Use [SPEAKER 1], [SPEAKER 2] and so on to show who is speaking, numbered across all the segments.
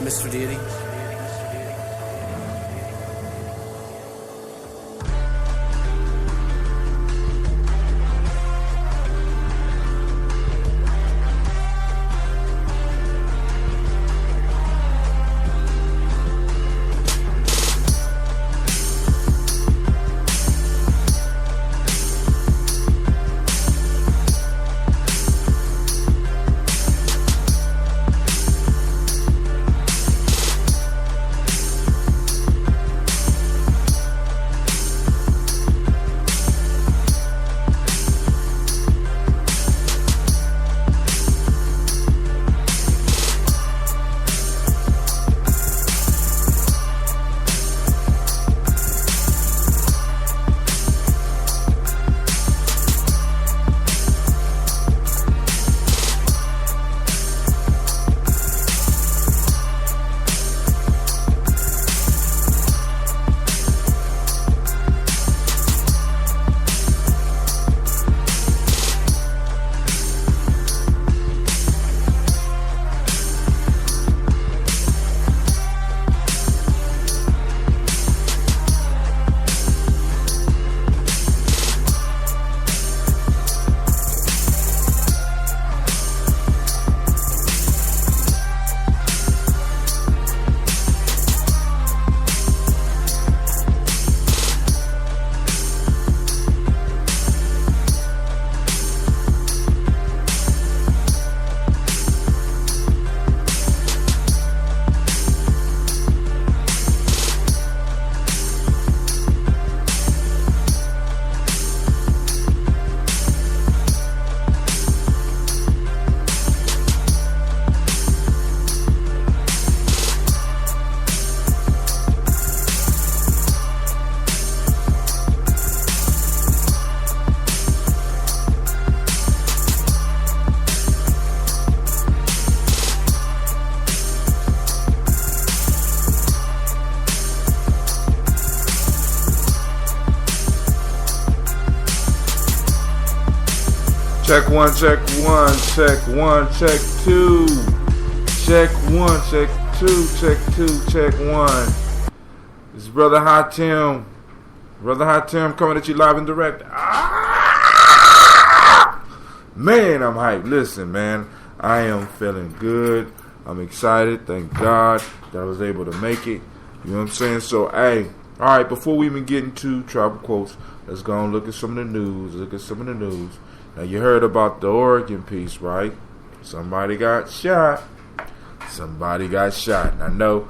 [SPEAKER 1] Mr. Deity.
[SPEAKER 2] Check one, check one, check one, check two. Check one, check two, check two, check one. This is Brother High Tim. Brother High Tim coming at you live and direct. Man, I'm hyped. Listen, man, I am feeling good. I'm excited. Thank God that I was able to make it. You know what I'm saying? So, hey, all right, before we even get into Tribal Quotes, let's go and look at some of the news. Now, you heard about the Oregon piece, right? Somebody got shot. And I know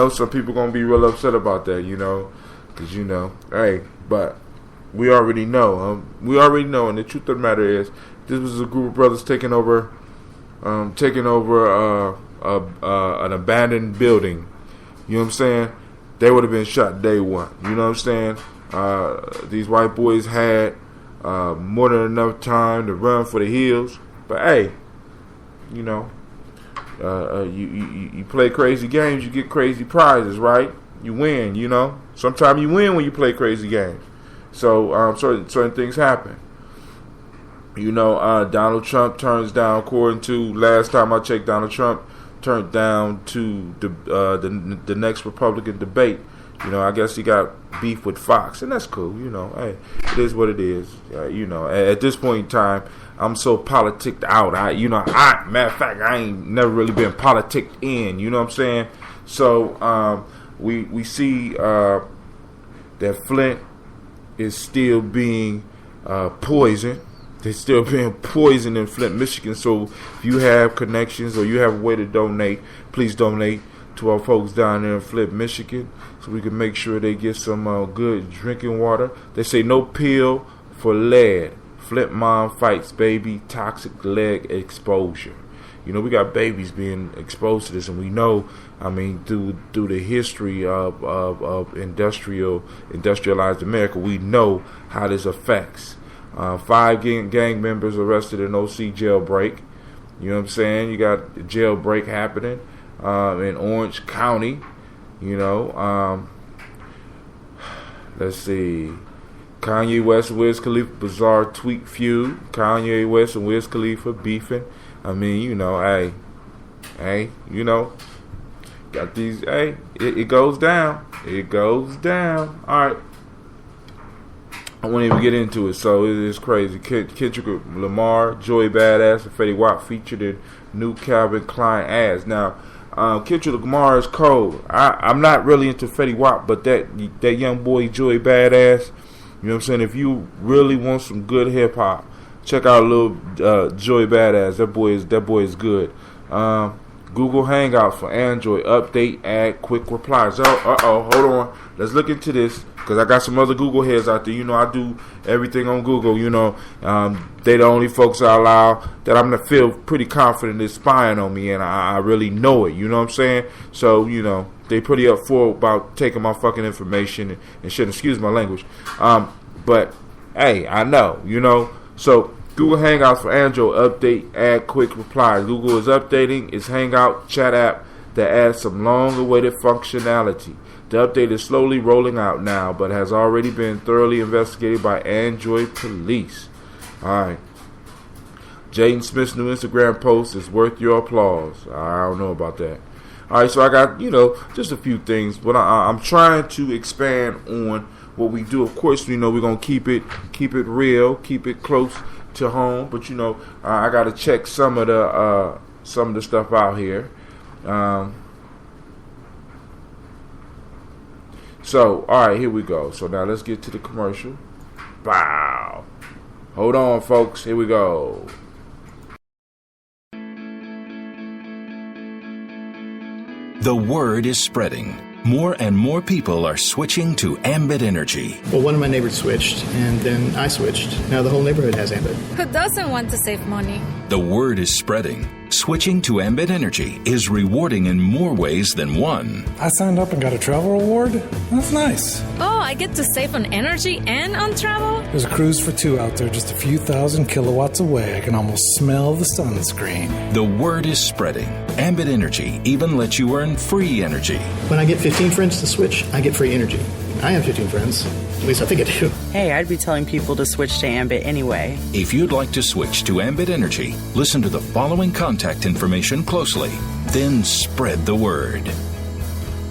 [SPEAKER 2] some people going to be real upset about that, because, hey, but we already know. And the truth of the matter is, this was a group of brothers taking over an abandoned building. You know what I'm saying? They would have been shot day one. You know what I'm saying? These white boys had more than enough time to run for the hills. But hey, you play crazy games, you get crazy prizes, right? You win, Sometimes you win when you play crazy games. So certain things happen. Donald Trump turns down, according to last time I checked, Donald Trump turned down to the next Republican debate. I guess he got beef with Fox, and that's cool. Hey, it is what it is. At this point in time, I'm so politicked out. Matter of fact, I ain't never really been politicked in. You know what I'm saying? So we see that Flint is still being poisoned. They're still being poisoned in Flint, Michigan. So if you have connections or you have a way to donate, please donate to our folks down there in Flint, Michigan, so we can make sure they get some good drinking water. They say no pill for lead. Flint mom fights baby toxic lead exposure. We got babies being exposed to this, and we know, through the history of industrialized America, we know how this affects. 5 gang members arrested in OC jailbreak. You know what I'm saying? You got the jailbreak happening in Orange County. Let's see. Kanye West and Wiz Khalifa bizarre tweet feud. Kanye West and Wiz Khalifa beefing. Hey, Got these. Hey, it goes down. It goes down. All right. I won't even get into it, so it is crazy. Kendrick Lamar, Joey Badass, and Fetty Wap featured in new Calvin Klein ads. Now, Kendrick Lamar is cold. I'm not really into Fetty Wap, but that young boy Joey Badass, you know what I'm saying? If you really want some good hip hop, check out a little Joey Badass. That boy is good. Google Hangouts for Android update, add quick replies. Hold on. Let's look into this because I got some other Google heads out there. You know, I do everything on Google. You know, they the only folks I allow that I'm gonna feel pretty confident is spying on me, and I really know it. You know what I'm saying? So you know, they pretty up for about taking my fucking information and shit. Excuse my language. But hey, I know. You know, so. Google Hangouts for Android update, add quick replies. Google is updating its Hangout chat app that adds some long-awaited functionality. The update is slowly rolling out now, but has already been thoroughly investigated by Android police. Alright. Jaden Smith's new Instagram post is worth your applause. I don't know about that. Alright, so I got, you know, just a few things, but I'm trying to expand on what we do. Of course, you know, we're going to keep it real, keep it close to home, but you know, I gotta check some of the stuff out here. So, all right, here we go. So now let's get to the commercial. Wow. Hold on, folks. Here we go.
[SPEAKER 1] The word is spreading. More and more people are switching to Ambit Energy.
[SPEAKER 3] Well, one of my neighbors switched, and then I switched. Now the whole neighborhood has Ambit.
[SPEAKER 4] Who doesn't want to save money?
[SPEAKER 1] The word is spreading. Switching to Ambit Energy is rewarding in more ways than one.
[SPEAKER 5] I signed up and got a travel reward. That's nice.
[SPEAKER 4] Oh, I get to save on energy and on travel?
[SPEAKER 5] There's a cruise for two out there just a few thousand kilowatts away. I can almost smell the sunscreen.
[SPEAKER 1] The word is spreading. Ambit Energy even lets you earn free energy.
[SPEAKER 3] When I get 15 friends to switch, I get free energy. I have 15 friends. At least I think I do.
[SPEAKER 6] Hey, I'd be telling people to switch to Ambit anyway.
[SPEAKER 1] If you'd like to switch to Ambit Energy, listen to the following contact information closely. Then spread the word.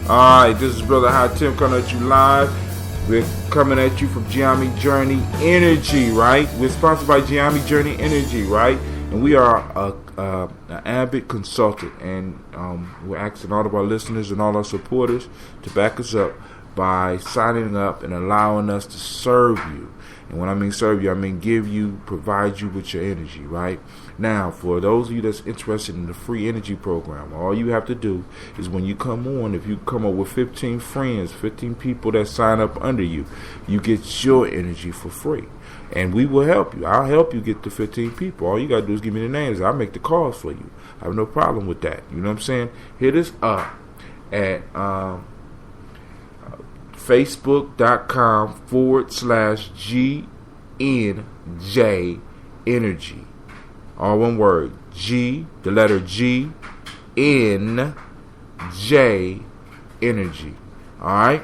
[SPEAKER 2] Alright, this is Brother Hot Tim coming at you live. We're coming at you from Gye-Nyame Journey Energy, right? We're sponsored by Gye-Nyame Journey Energy, right? And we are an Ambit consultant. And we're asking all of our listeners and all our supporters to back us up by signing up and allowing us to serve you. And when I mean serve you, I mean provide you with your energy, right? Now, for those of you that's interested in the free energy program, all you have to do is when you come on, if you come up with 15 friends, 15 people that sign up under you, you get your energy for free. And we will help you. I'll help you get the 15 people. All you got to do is give me the names. I'll make the calls for you. I have no problem with that. You know what I'm saying? Hit us up at facebook.com/GNJ Energy. All one word. G, the letter G, N, J Energy. Alright?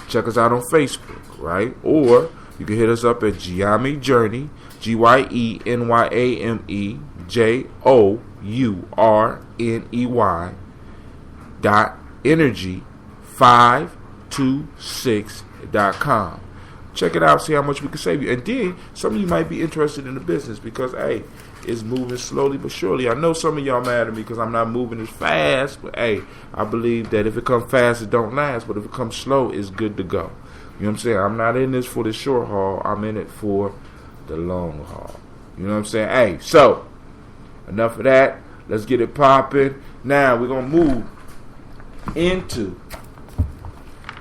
[SPEAKER 2] Check us out on Facebook, right? Or you can hit us up at Gye-Nyame Journey, GYENYAME JOURNEY .energy526.com. Check it out, see how much we can save you. And then some of you might be interested in the business because, hey, it's moving slowly but surely. I know some of y'all mad at me because I'm not moving as fast, but hey, I believe that if it comes fast, it don't last, but if it comes slow, it's good to go. You know what I'm saying? I'm not in this for the short haul. I'm in it for the long haul. You know what I'm saying? Hey, so enough of that. Let's get it popping. Now we're going to move into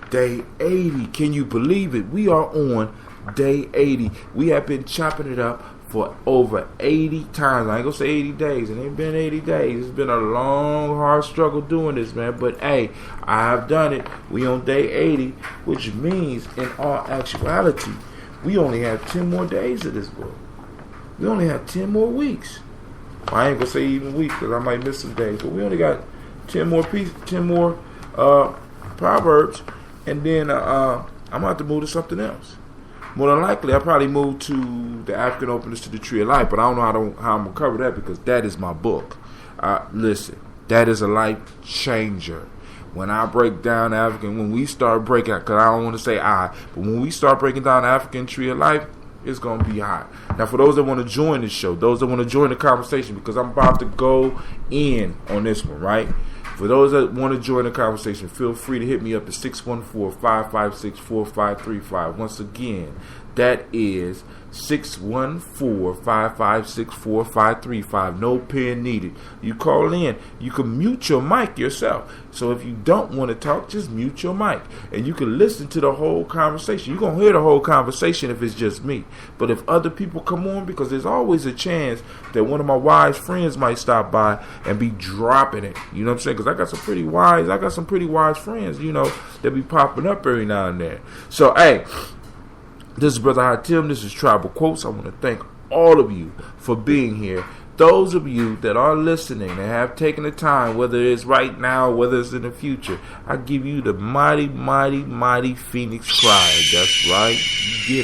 [SPEAKER 2] day 80. Can you believe it? We are on day 80. We have been chopping it up for over 80 times. I ain't gonna say 80 days. It ain't been 80 days. It's been a long, hard struggle doing this, man. But hey, I have done it. We on day 80, which means in all actuality, we only have 10 more days of this book. We only have 10 more weeks. I ain't gonna say even weeks because I might miss some days. But we only got 10 more proverbs, and then I'm gonna have to move to something else. More than likely, I'll probably move to the African Openness to the Tree of Life, but I don't know how I'm going to cover that because that is my book. Listen, that is a life changer. when I break down African, when we start breaking, because I don't want to say I, but when we start breaking down the African tree of life, it's going to be hot. Now, for those that want to join the show, those that want to join the conversation, because I'm about to go in on this one, right? For those that want to join the conversation, feel free to hit me up at 614-556-4535. Once again, that is 614-556-4535. No pen needed. You call in. You can mute your mic yourself. So if you don't want to talk, just mute your mic. And you can listen to the whole conversation. You're going to hear the whole conversation if it's just me. But if other people come on, because there's always a chance that one of my wise friends might stop by and be dropping it. You know what I'm saying? Because I got some pretty wise friends, you know, that be popping up every now and then. So, hey, this is Brother Hatim. This is Tribal Quotes. I want to thank all of you for being here. Those of you that are listening and have taken the time, whether it's right now, whether it's in the future, I give you the mighty, mighty, mighty Phoenix cry. That's right. You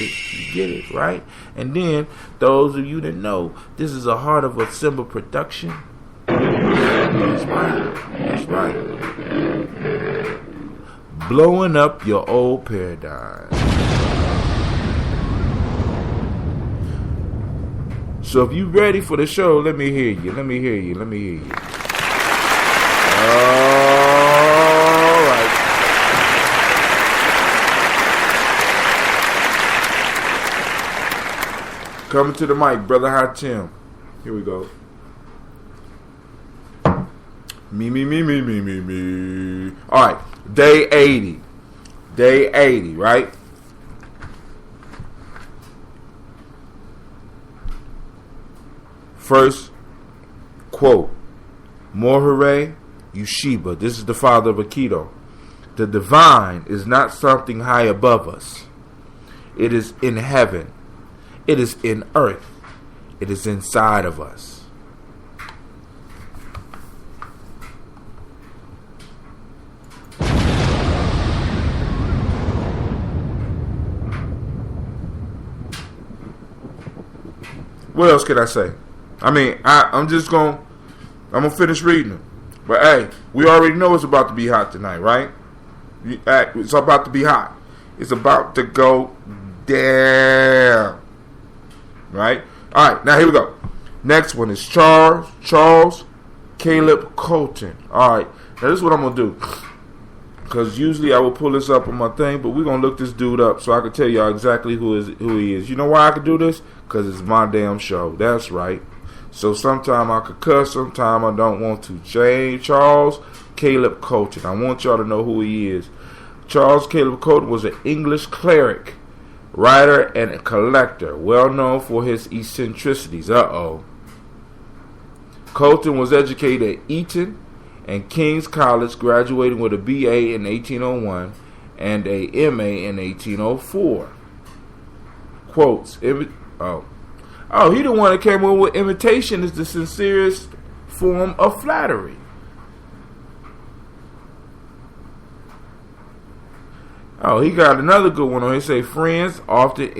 [SPEAKER 2] get it, right? And then, those of you that know this is a Heart of a Simba production. That's right. Blowing up your old paradigm. So if you ready for the show, let me hear you. All right. Coming to the mic, Brother Hatim. Here we go. Me. All right, day 80. Day 80, right? First quote, Morihei Ueshiba. This is the father of Aikido. The divine is not something high above us. It is in heaven. It is in earth. It is inside of us. What else can I say? I mean, I'm going to finish reading them. But hey, we already know it's about to be hot tonight, right? It's about to be hot. It's about to go down. Right? All right, now here we go. Next one is Charles Calab Colton. All right, now this is what I'm going to do. Because usually I will pull this up on my thing, but we're going to look this dude up so I can tell y'all exactly who he is. You know why I can do this? Because it's my damn show. That's right. So sometime I could cuss, sometime I don't want to. Charles Calab Colton. I want y'all to know who he is. Charles Calab Colton was an English cleric, writer, and a collector, well known for his eccentricities. Colton was educated at Eton and King's College, graduating with a BA in 1801 and a MA in 1804. Quotes. He the one that came up with imitation is the sincerest form of flattery. He got another good one on. He say friendship often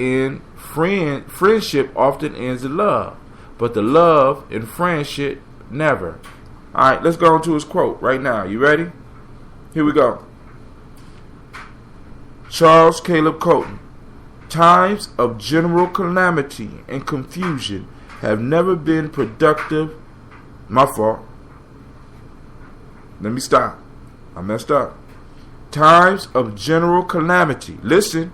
[SPEAKER 2] ends in love, but the love in friendship never. All right, let's go on to his quote right now. You ready? Here we go. Charles Calab Colton. Times of general calamity and confusion have never been productive. My fault. Let me stop. I messed up. Times of general calamity, listen,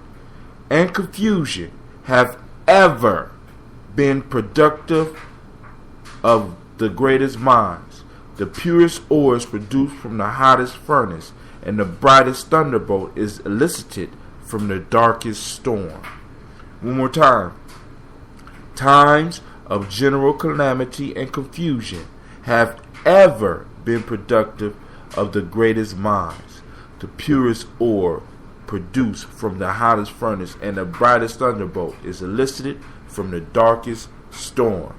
[SPEAKER 2] and confusion have ever been productive of the greatest minds. The purest ore is produced from the hottest furnace, and the brightest thunderbolt is elicited from the darkest storm. One more time. Times of general calamity and confusion have ever been productive of the greatest minds. The purest ore produced from the hottest furnace, and the brightest thunderbolt is elicited from the darkest storm.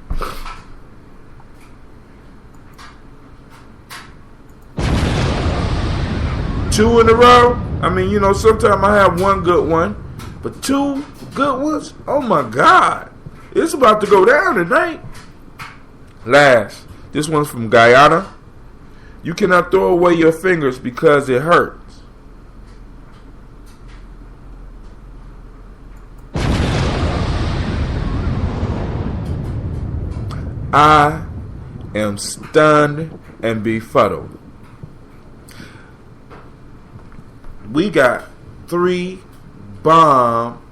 [SPEAKER 2] Two in a row. I mean, sometimes I have one good one, but two good ones? Oh my God. It's about to go down tonight. Last. This one's from Guyana. You cannot throw away your fingers because it hurts. I am stunned and befuddled. We got 3 bomb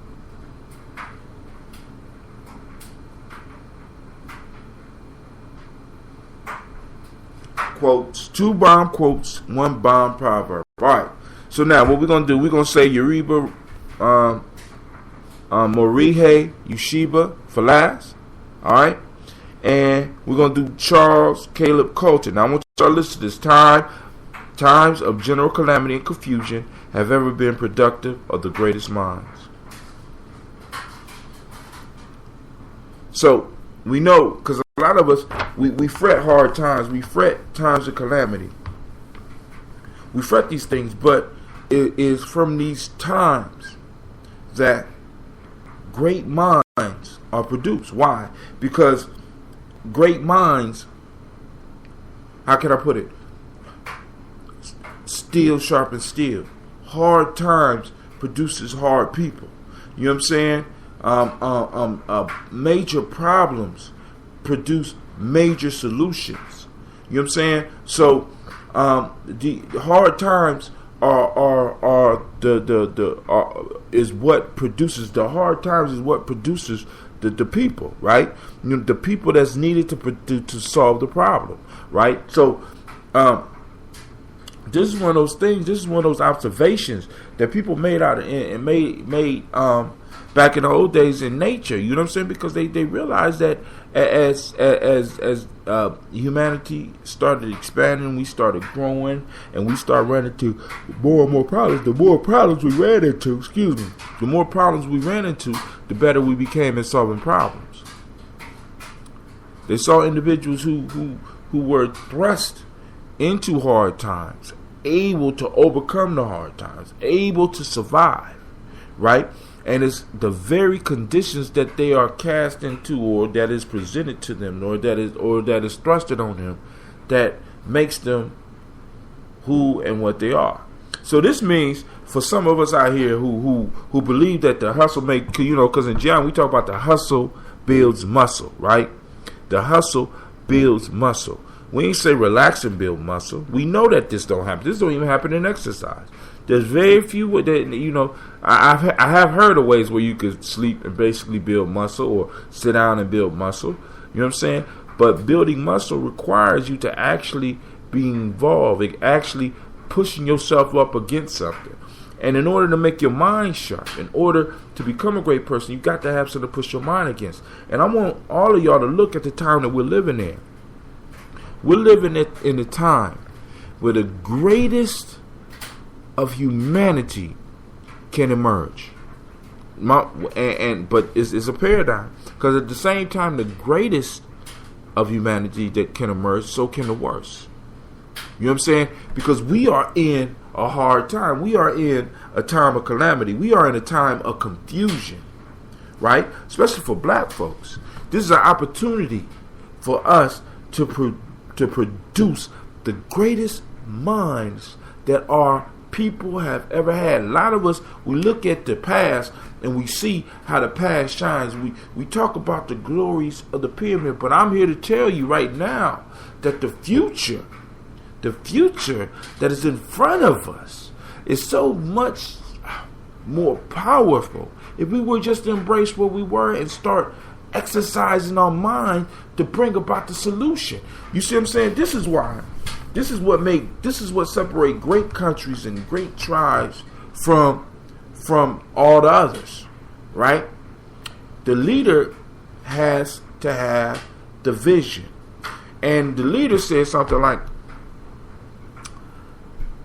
[SPEAKER 2] quotes, 2 bomb quotes, 1 bomb proverb. Alright, so now what we're going to do, we're going to say Morihei Ueshiba for last. Alright, and we're going to do Calab Colton. Now I want you to listen to this. Times of general calamity and confusion have ever been productive of the greatest minds. So we know, because a lot of us, we fret hard times, we fret times of calamity, we fret these things, but it is from these times that great minds are produced. Why? Because great minds, how can I put it? Steel sharpens steel. Hard times produces hard people. You know what I'm saying? Major problems produce major solutions. You know what I'm saying? So the hard times is what produces the hard times, is what produces the people, right? You know, the people that's needed to solve the problem, right? So this is one of those things. This is one of those observations that people made out and made back in the old days in nature. You know what I'm saying? Because they realized that as humanity started expanding, we started growing, and we started running into more and more problems. The more problems we ran into, the more problems we ran into, the better we became in solving problems. They saw individuals who were thrust into hard times, able to overcome the hard times, able to survive, right? And it's the very conditions that they are cast into, or that is presented to them, or that is thrusted on them, that makes them who and what they are. So this means for some of us out here who believe that the hustle because in Gye-Nyame we talk about the hustle builds muscle, right? The hustle builds muscle. We ain't say relax and build muscle. We know that this don't happen. This don't even happen in exercise. There's very few that, I have heard of ways where you could sleep and basically build muscle, or sit down and build muscle. You know what I'm saying? But building muscle requires you to actually be involved, actually pushing yourself up against something. And in order to make your mind sharp, in order to become a great person, you got to have something to push your mind against. And I want all of y'all to look at the time that we're living in. We're living in a time where the greatest of humanity can emerge. But it's a paradigm, because at the same time the greatest of humanity that can emerge, so can the worst. You know what I'm saying? Because we are in a hard time. We are in a time of calamity. We are in a time of confusion, right? Especially for black folks. This is an opportunity for us to produce the greatest minds that our people have ever had. A lot of us, we look at the past and we see how the past shines. We talk about the glories of the pyramid, but I'm here to tell you right now that the future that is in front of us is so much more powerful if we were just to embrace where we were and start exercising our mind to bring about the solution. You see what I'm saying? This is why. This is what separate great countries and great tribes from all the others, right? The leader has to have the vision. And the leader says something like,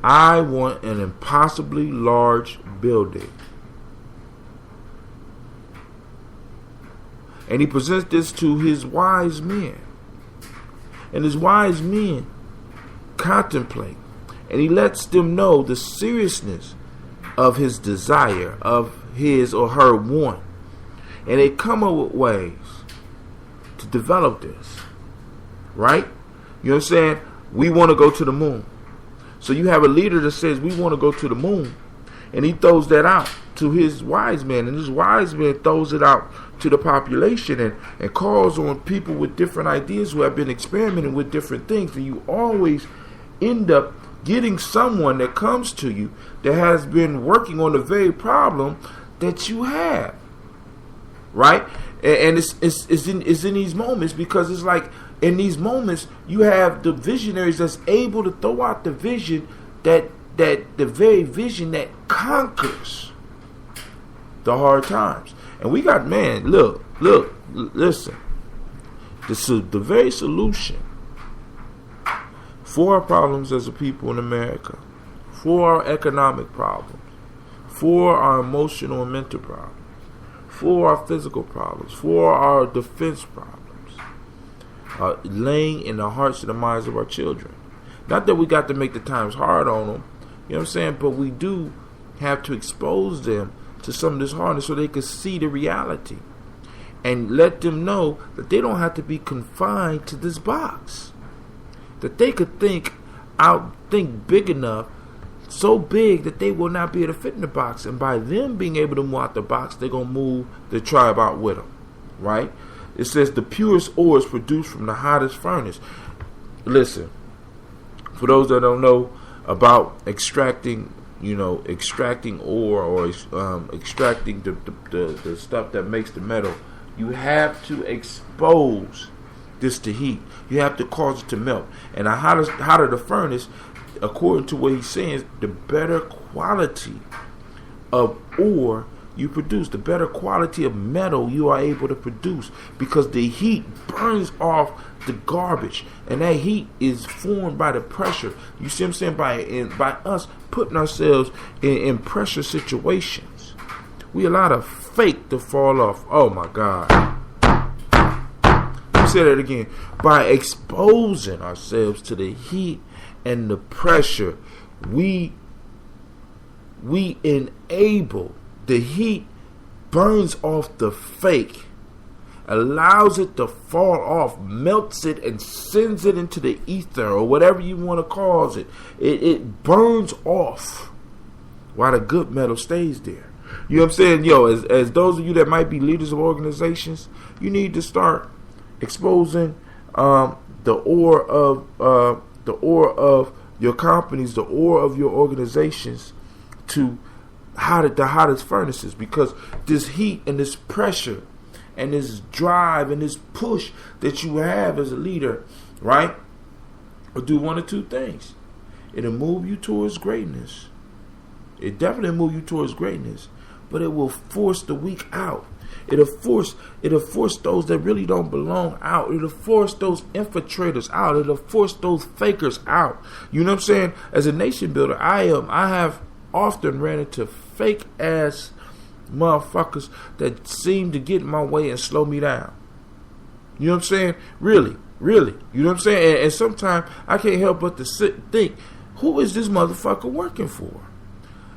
[SPEAKER 2] I want an impossibly large building. And he presents this to his wise men. And his wise men contemplate. And he lets them know the seriousness of his desire, of his or her want. And they come up with ways to develop this. Right? You know what I'm saying? we want to go to the moon. So you have a leader that says we want to go to the moon, and he throws that out to his wise man, and his wise man throws it out to the population and calls on people with different ideas who have been experimenting with different things. And you always end up getting someone that comes to you that has been working on the very problem that you have, right? And it's in these moments, because it's like in these moments you have the visionaries that's able to throw out the vision that the very vision that conquers the hard times. And we got, man, listen, the very solution for our problems as a people in America, for our economic problems, for our emotional and mental problems, for our physical problems, for our defense problems, laying in the hearts and the minds of our children. Not that we got to make the times hard on them, you know what I'm saying, but we do have to expose them to some of this hardness so they can see the reality and let them know that they don't have to be confined to this box, that they could think big enough, so big that they will not be able to fit in the box, and by them being able to move out the box, they're going to move the tribe out with them, right? It says the purest ore is produced from the hottest furnace. Listen, for those that don't know about extracting ore or extracting the stuff that makes the metal, you have to expose this to heat. You have to cause it to melt. And the hotter the furnace, according to what he's saying, the better quality of ore you produce, the better quality of metal you are able to produce, because the heat burns off the garbage, and that heat is formed by the pressure. You see what I'm saying? By us putting ourselves in pressure situations, we allow the fake to fall off. Oh my God. Let me say that again. By exposing ourselves to the heat and the pressure, we enable the heat, burns off the fake, allows it to fall off, melts it, and sends it into the ether or whatever you want to call it. It burns off while the good metal stays there. You know what I'm saying? Yo, as those of you that might be leaders of organizations, you need to start exposing the ore of your companies, the ore of your organizations, to the hottest furnaces, because this heat and this pressure and this drive and this push that you have as a leader, right, will do one of two things. It'll move you towards greatness. It definitely move you towards greatness, but it will force the weak out. It'll force those that really don't belong out. It'll force those infiltrators out. It'll force those fakers out. You know what I'm saying? As a nation builder, I have often ran into fake ass motherfuckers that seem to get in my way and slow me down. You know what I'm saying? Really. You know what I'm saying? And sometimes I can't help but to think, who is this motherfucker working for?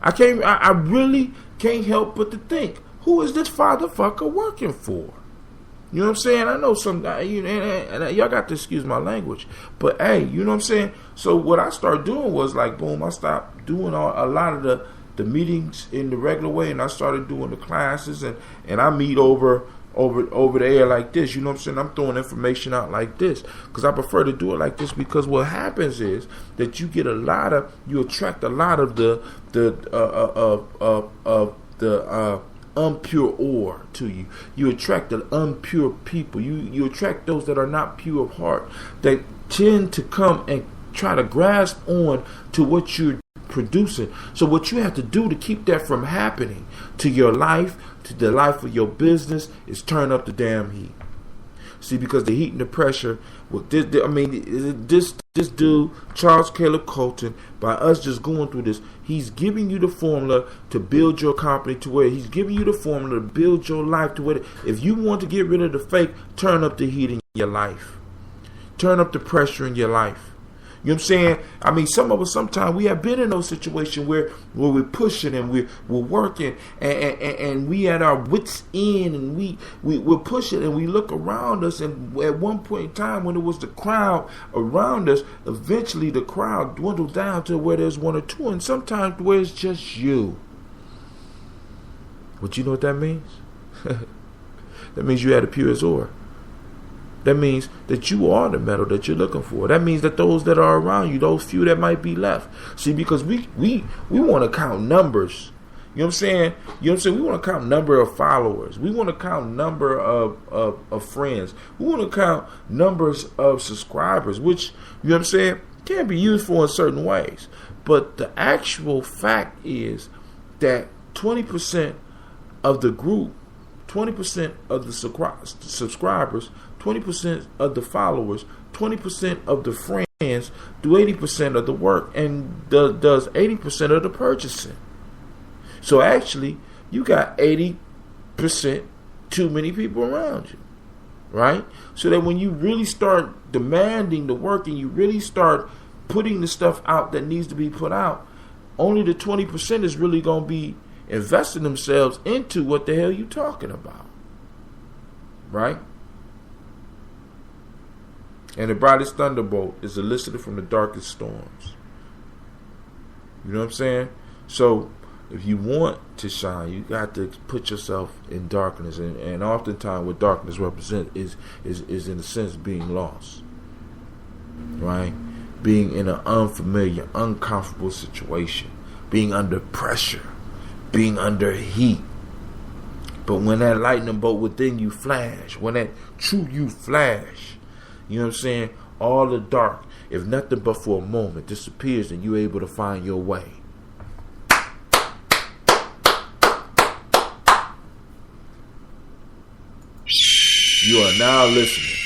[SPEAKER 2] I really can't help but to think, who is this fatherfucker working for? You know what I'm saying? I know some, and y'all got to excuse my language, but hey, you know what I'm saying? So what I started doing was like, boom, I stopped doing a lot of the meetings in the regular way, and I started doing the classes, and I meet over the air like this. You know what I'm saying? I'm throwing information out like this because I prefer to do it like this, because what happens is that you attract a lot of the unpure ore to you. You attract the unpure people. You attract those that are not pure of heart, that tend to come and try to grasp on to what you're producing. So what you have to do to keep that from happening to your life, to the life of your business, is turn up the damn heat. See, because the heat and the pressure, this dude, Charles Calab Colton, by us just going through this, he's giving you the formula to build your company to where he's giving you the formula to build your life to where, if you want to get rid of the fake, turn up the heat in your life. Turn up the pressure in your life. You know what I'm saying? I mean, some of us, sometimes we have been in those situations where we're pushing and we're working and we at our wits' end, and we're pushing and we look around us, and at one point in time when it was the crowd around us, eventually the crowd dwindled down to where there's one or two, and sometimes where it's just you. But you know what that means? That means you had a pure ore. That means that you are the metal that you're looking for. That means that those that are around you, those few that might be left. See, because we want to count numbers. You know what I'm saying? You know what I'm saying? We want to count number of followers. We want to count number of friends. We want to count numbers of subscribers, which, you know what I'm saying, can be useful in certain ways. But the actual fact is that 20% of the group, 20% of the subscribers, 20% of the followers, 20% of the friends do 80% of the work and does 80% of the purchasing. So actually, you got 80% too many people around you, right? So that when you really start demanding the work and you really start putting the stuff out that needs to be put out, only the 20% is really going to be investing themselves into what the hell you talking about, right? And the brightest thunderbolt is elicited from the darkest storms. You know what I'm saying? So if you want to shine, you got to put yourself in darkness, and oftentimes what darkness represents is in a sense being lost, right? Being in an unfamiliar, uncomfortable situation, being under pressure, being under heat. But when that lightning bolt within you flash, when that true you flash, you know what I'm saying, all the dark, if nothing but for a moment, disappears, and you're able to find your way. You are now listening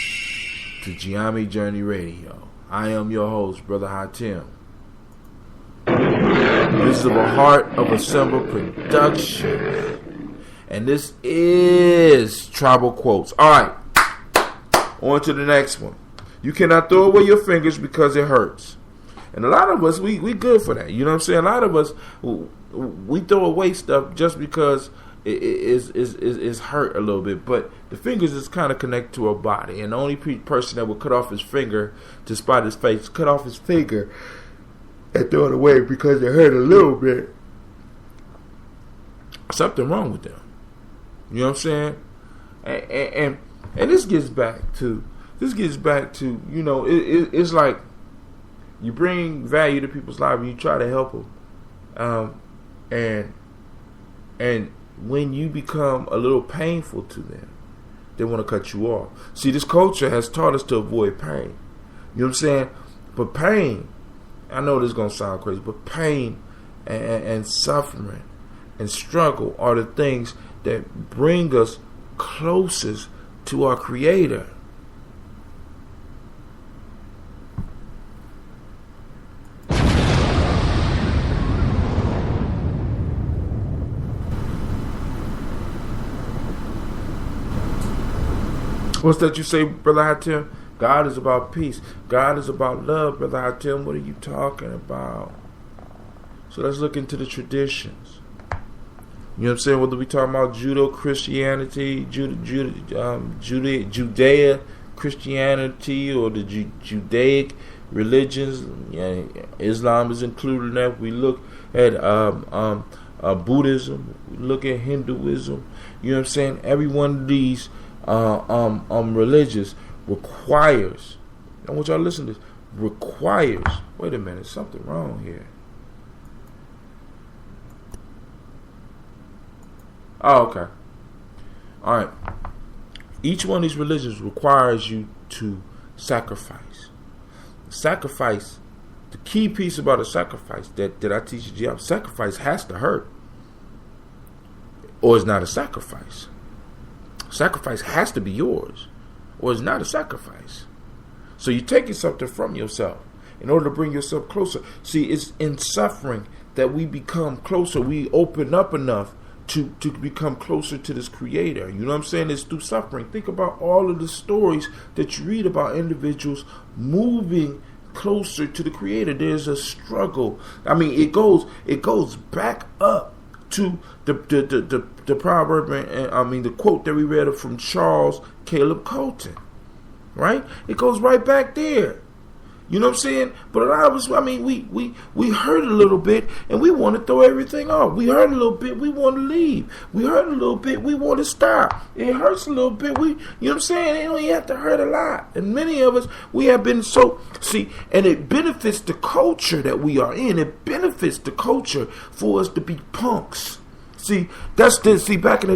[SPEAKER 2] to Gye-Nyame Journey Radio. I am your host, Brother Hatim. This is a Heart of a Symbol production. And this is Tribal Quotes. Alright, on to the next one. You cannot throw away your fingers because it hurts. And a lot of us, we good for that. You know what I'm saying? A lot of us, we throw away stuff just because it is hurt a little bit. But the fingers is kind of connected to our body. And the only person that would cut off his finger to spite his face, cut off his finger and throw it away because it hurt a little bit, something wrong with them. You know what I'm saying? And this gets back to, you know, it's like you bring value to people's lives and you try to help them. And when you become a little painful to them, they want to cut you off. See, this culture has taught us to avoid pain. You know what I'm saying? But pain, I know this is going to sound crazy, but pain and suffering and struggle are the things that bring us closest to our Creator. What's that you say, Brother Hatim? God is about peace. God is about love, Brother Hatim. What are you talking about? So let's look into the traditions. You know what I'm saying? Whether we talking about Judo Christianity, Judea Christianity, or the Judaic religions, Islam is included in that. We look at Buddhism, we look at Hinduism. You know what I'm saying? Every one of these religions requires, I want y'all to listen to this, requires, wait a minute, something wrong here. Oh, okay. Alright. Each one of these religions requires you to sacrifice. Sacrifice, the key piece about a sacrifice that I teach you, sacrifice has to hurt, or it's not a sacrifice. Sacrifice has to be yours, or it's not a sacrifice. So you're taking something from yourself in order to bring yourself closer. See, it's in suffering that we become closer. We open up enough to become closer to this Creator. You know what I'm saying? It's through suffering. Think about all of the stories that you read about individuals moving closer to the Creator. There's a struggle. I mean, it goes back up to the proverb, and the quote that we read from Charles Calab Colton, right? It goes right back there. You know what I'm saying? But we heard a little bit and we want to throw everything off. We heard a little bit, we want to leave. We heard a little bit, we want to stop. It hurts a little bit. You know what I'm saying? It don't have to hurt a lot. And many of us, we have been and it benefits the culture that we are in. It benefits the culture for us to be punks. Back in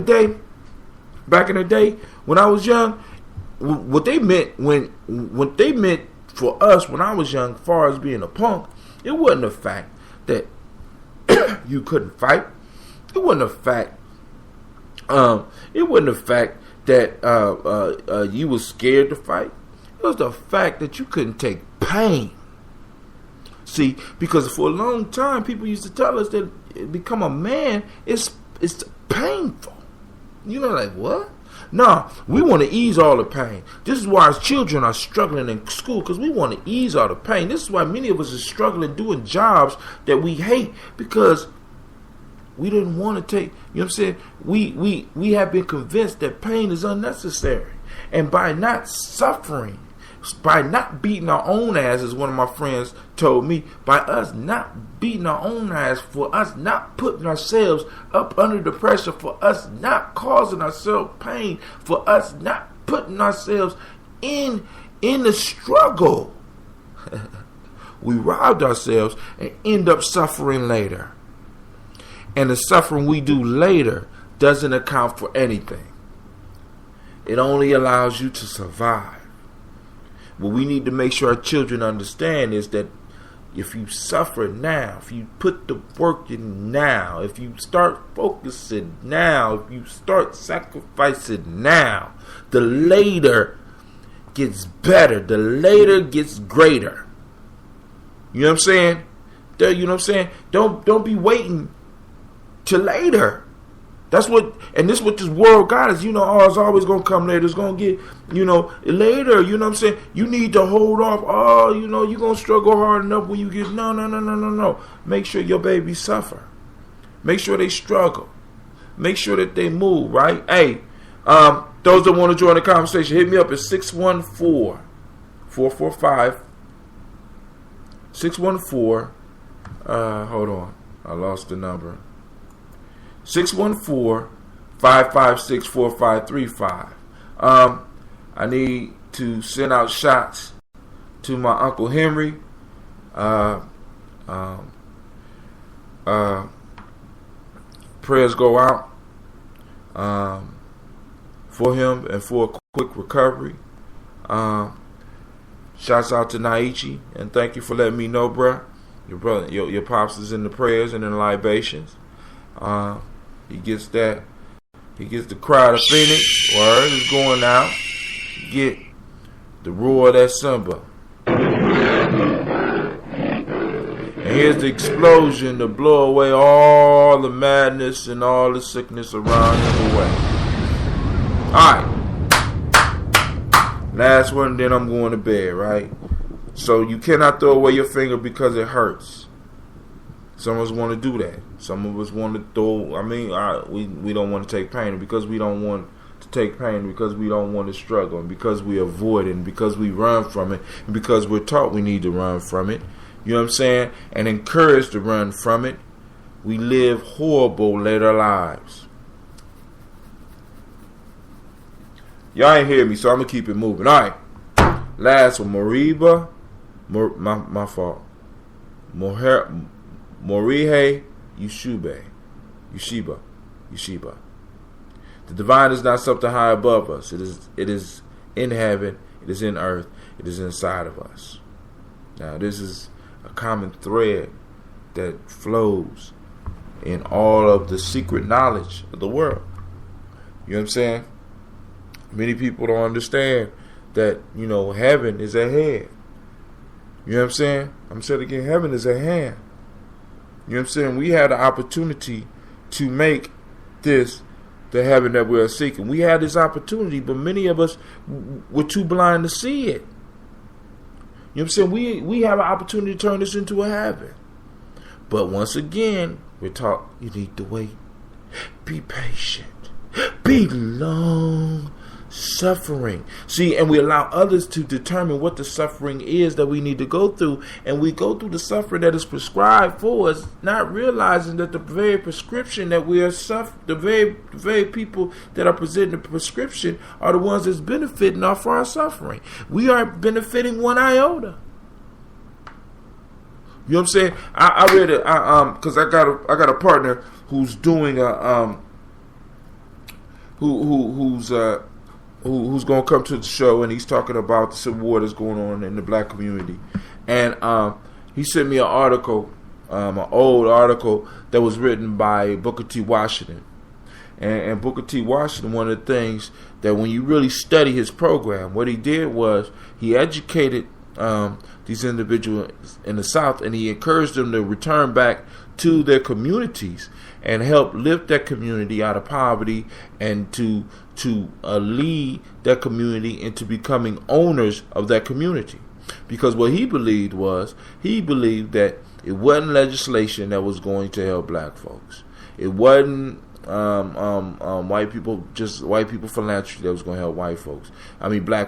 [SPEAKER 2] the day when I was young, what they meant for us when I was young, as far as being a punk, it wasn't the fact that you couldn't fight. It wasn't the fact. That you was scared to fight. It was the fact that you couldn't take pain. See, because for a long time, people used to tell us that become a man is painful. You know, like what? No, we want to ease all the pain. This is why our children are struggling in school, because we want to ease all the pain. This is why many of us are struggling doing jobs that we hate, because we didn't want to take, you know what I'm saying? We have been convinced that pain is unnecessary. And by not suffering, by not beating our own ass, as one of my friends told me, by us not beating our own ass, for us not putting ourselves up under the pressure, for us not causing ourselves pain, for us not putting ourselves in the struggle, we robbed ourselves and end up suffering later. And the suffering we do later doesn't account for anything. It only allows you to survive. What we need to make sure our children understand is that if you suffer now, if you put the work in now, if you start focusing now, if you start sacrificing now, the later gets better, the later gets greater. You know what I'm saying? You know what I'm saying? Don't be waiting till later. This is what this world got us. It's always going to come later. It's going to get, later. You know what I'm saying? You need to hold off. You're going to struggle hard enough when you get, no. Make sure your babies suffer. Make sure they struggle. Make sure that they move, right? Hey, those that want to join the conversation, hit me up at 614-445. 614, hold on. I lost the number. 614-556-4535. I need to send out shots to my Uncle Henry. Prayers go out for him and for a quick recovery. Shouts out to Naichi, and thank you for letting me know, bruh. Your pops is in the prayers and in the libations. He gets the cry of Phoenix. Word is going out. Get the roar of that Simba. And here's the explosion to blow away all the madness and all the sickness around him away. Alright. Last one, then I'm going to bed, right? So you cannot throw away your finger because it hurts. Some of us want to do that. Some of us want to throw. We don't want to take pain because we don't want to take pain, because we don't want to struggle, and because we avoid it, and because we run from it, and because we're taught we need to run from it. You know what I'm saying? And encouraged to run from it. We live horrible later lives. Y'all ain't hear me, so I'm gonna keep it moving. All right. Last one, my fault. Morihei Ueshiba. The divine is not something high above us. It is in heaven. It is in earth. It is inside of us. Now, this is a common thread that flows in all of the secret knowledge of the world. You know what I'm saying? Many people don't understand that, heaven is ahead. You know what I'm saying? I'm saying again, heaven is at hand. You know what I'm saying? We had the opportunity to make this the heaven that we are seeking. We had this opportunity, but many of us were too blind to see it. You know what I'm saying? We have an opportunity to turn this into a habit. But once again, we're taught you need to wait. Be patient. Be long suffering. See, and we allow others to determine what the suffering is that we need to go through. And we go through the suffering that is prescribed for us, not realizing that the very prescription that we are the very people that are presenting the prescription are the ones that's benefiting off our suffering. We aren't benefiting one iota. You know what I'm saying? I read it because I got a partner who's doing a who's going to come to the show, and he's talking about the civil war that's going on in the black community. And he sent me an article, an old article that was written by Booker T. Washington. And Booker T. Washington, one of the things that when you really study his program, what he did was he educated these individuals in the South, and he encouraged them to return back to their communities and help lift that community out of poverty, and to lead that community into becoming owners of that community. Because what he believed that it wasn't legislation that was going to help black folks. It wasn't white people philanthropy that was going to help black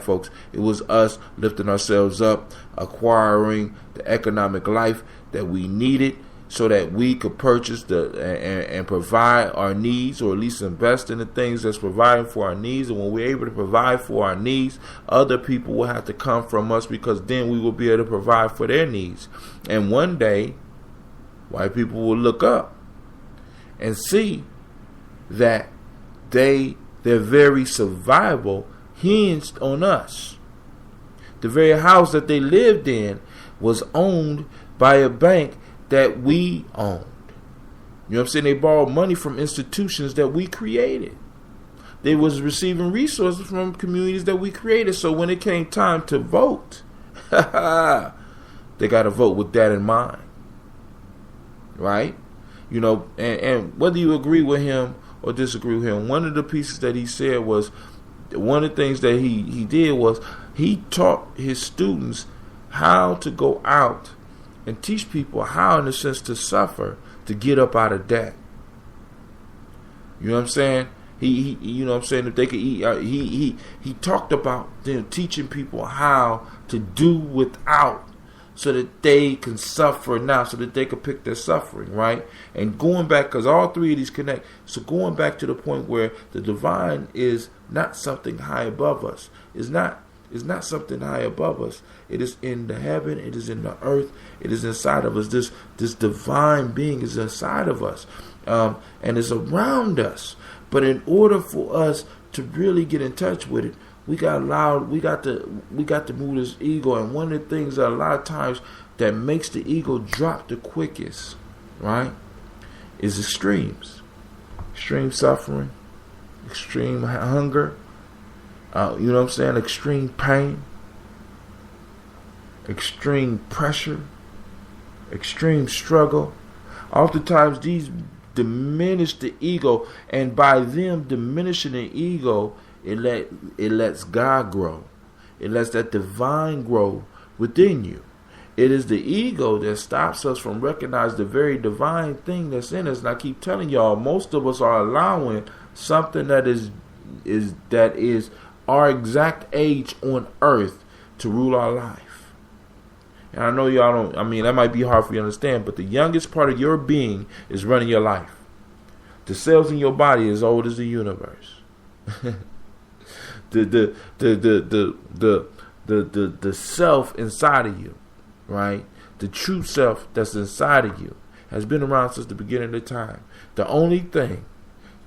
[SPEAKER 2] folks. It was us lifting ourselves up, acquiring the economic life that we needed, so that we could purchase and provide our needs, or at least invest in the things that's providing for our needs. And when we're able to provide for our needs, other people will have to come from us, because then we will be able to provide for their needs. And one day, white people will look up and see that their very survival hinged on us. The very house that they lived in was owned by a bank that we owned. You know what I'm saying? They borrowed money from institutions that we created. They was receiving resources from communities that we created. So when it came time to vote, they got to vote with that in mind. Right? You know, and whether you agree with him or disagree with him, one of the pieces that he said was, one of the things that he did was he taught his students how to go out and teach people how, in a sense, to suffer to get up out of debt. You know what I'm saying? He you know what I'm saying, if they could eat, he talked about teaching people how to do without, so that they can suffer now, so that they can pick their suffering, right? And going back, because all three of these connect, so going back to the point where the divine is not something high above us. It's not something high above us. It is in the heaven. It is in the earth. It is inside of us. This divine being is inside of us, and is around us. But in order for us to really get in touch with it, we got to move this ego. And one of the things that a lot of times that makes the ego drop the quickest, right, is extremes. Extreme suffering, extreme hunger. You know what I'm saying? Extreme pain, extreme pressure, extreme struggle. Oftentimes these diminish the ego, and by them diminishing the ego, it lets God grow. It lets that divine grow within you. It is the ego that stops us from recognizing the very divine thing that's in us. And I keep telling y'all, most of us are allowing something that is our exact age on earth to rule our life. And I know y'all don't, that might be hard for you to understand, but the youngest part of your being is running your life. The cells in your body is as old as the universe. the self inside of you, right? The true self that's inside of you has been around since the beginning of time. The only thing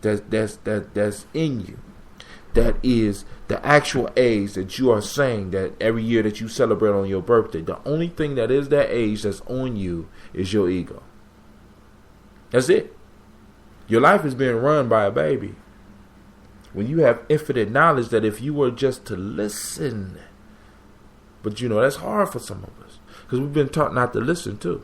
[SPEAKER 2] that's in you, that is the actual age that you are saying that every year that you celebrate on your birthday, the only thing that is that age that's on you is your ego. That's it. Your life is being run by a baby. When you have infinite knowledge that if you were just to listen, but that's hard for some of us, because we've been taught not to listen too.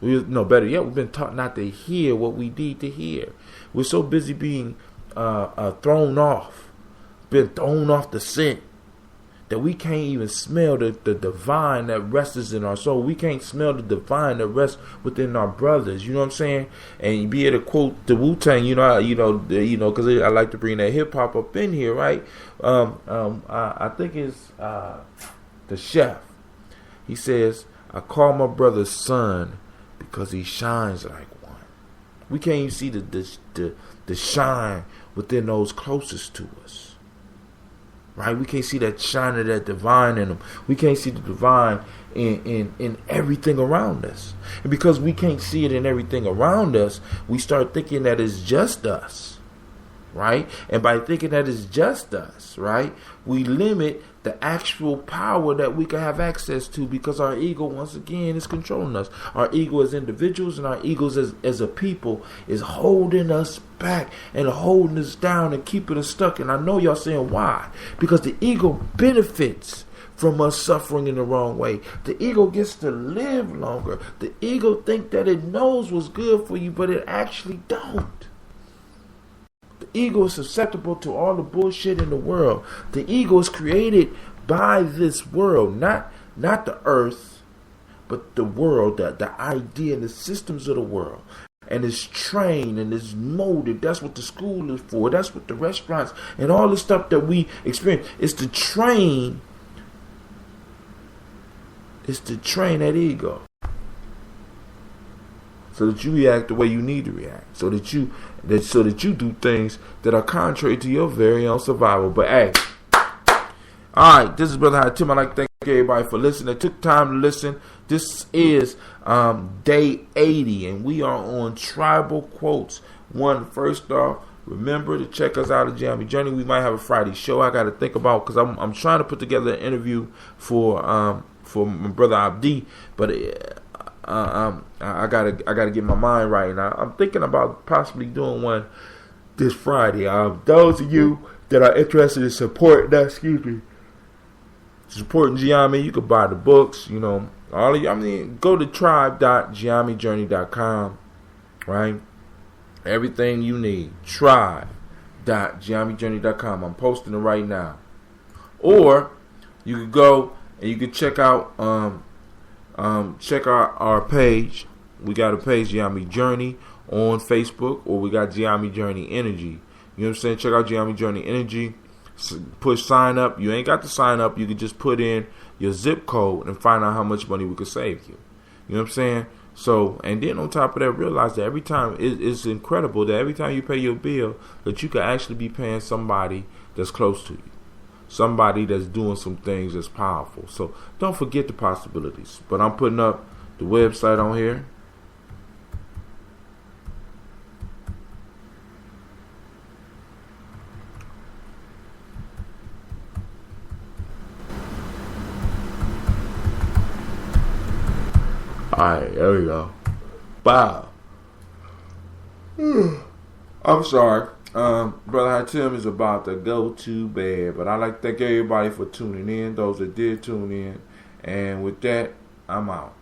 [SPEAKER 2] Better yet, we've been taught not to hear what we need to hear. We're so busy being been thrown off the scent, that we can't even smell the divine that rests in our soul. We can't smell the divine that rests within our brothers. You know what I'm saying? And be able to quote the Wu-Tang, because I like to bring that hip hop up in here, right? I think it's the chef. He says, "I call my brother son because he shines like one." We can't even see the shine within those closest to us. Right? We can't see that shine of that divine in them. We can't see the divine in everything around us. And because we can't see it in everything around us, we start thinking that it's just us. Right? And by thinking that it's just us, right, we limit the actual power that we can have access to, because our ego, once again, is controlling us. Our ego as individuals and our egos as a people is holding us back and holding us down and keeping us stuck. And I know y'all saying why. Because the ego benefits from us suffering in the wrong way. The ego gets to live longer. The ego thinks that it knows what's good for you, but it actually don't. The ego is susceptible to all the bullshit in the world. The ego is created by this world, not the earth, but the world, the idea and the systems of the world. And it's trained and it's molded. That's what the school is for. That's what the restaurants and all the stuff that we experience. It's to train that ego, so that you react the way you need to react, so that you do things that are contrary to your very own survival. But hey, all right, this is Brother High Tim. I'd like to thank everybody for listening. They took time to listen. This is day 80, and we are on Tribal Quotes 1. First off, remember to check us out at Gye-Nyame Journey. We might have a Friday show. I got to think about, because I'm trying to put together an interview for my brother Abdi, but I gotta get my mind right. And I'm thinking about possibly doing one this Friday. Those of you that are interested in supporting Gye-Nyame, you can buy the books. You know, all of you. Go to tribe.gyeamejourney.com. Right, everything you need. Tribe.gyeamejourney.com. I'm posting it right now. Or you could go and you can check out our page. We got a page, Gye-Nyame Journey, on Facebook, or we got Gye-Nyame Journey Energy. You know what I'm saying? Check out Gye-Nyame Journey Energy. Push sign up. You ain't got to sign up. You can just put in your zip code and find out how much money we could save you. You know what I'm saying? So, and then on top of that, realize that every time, it's incredible that every time you pay your bill, that you could actually be paying somebody that's close to you. Somebody that's doing some things that's powerful. So don't forget the possibilities. But I'm putting up the website on here. Alright, there we go. Wow. I'm sorry. Brother Hatim is about to go to bed, but I'd like to thank everybody for tuning in, those that did tune in, and with that, I'm out.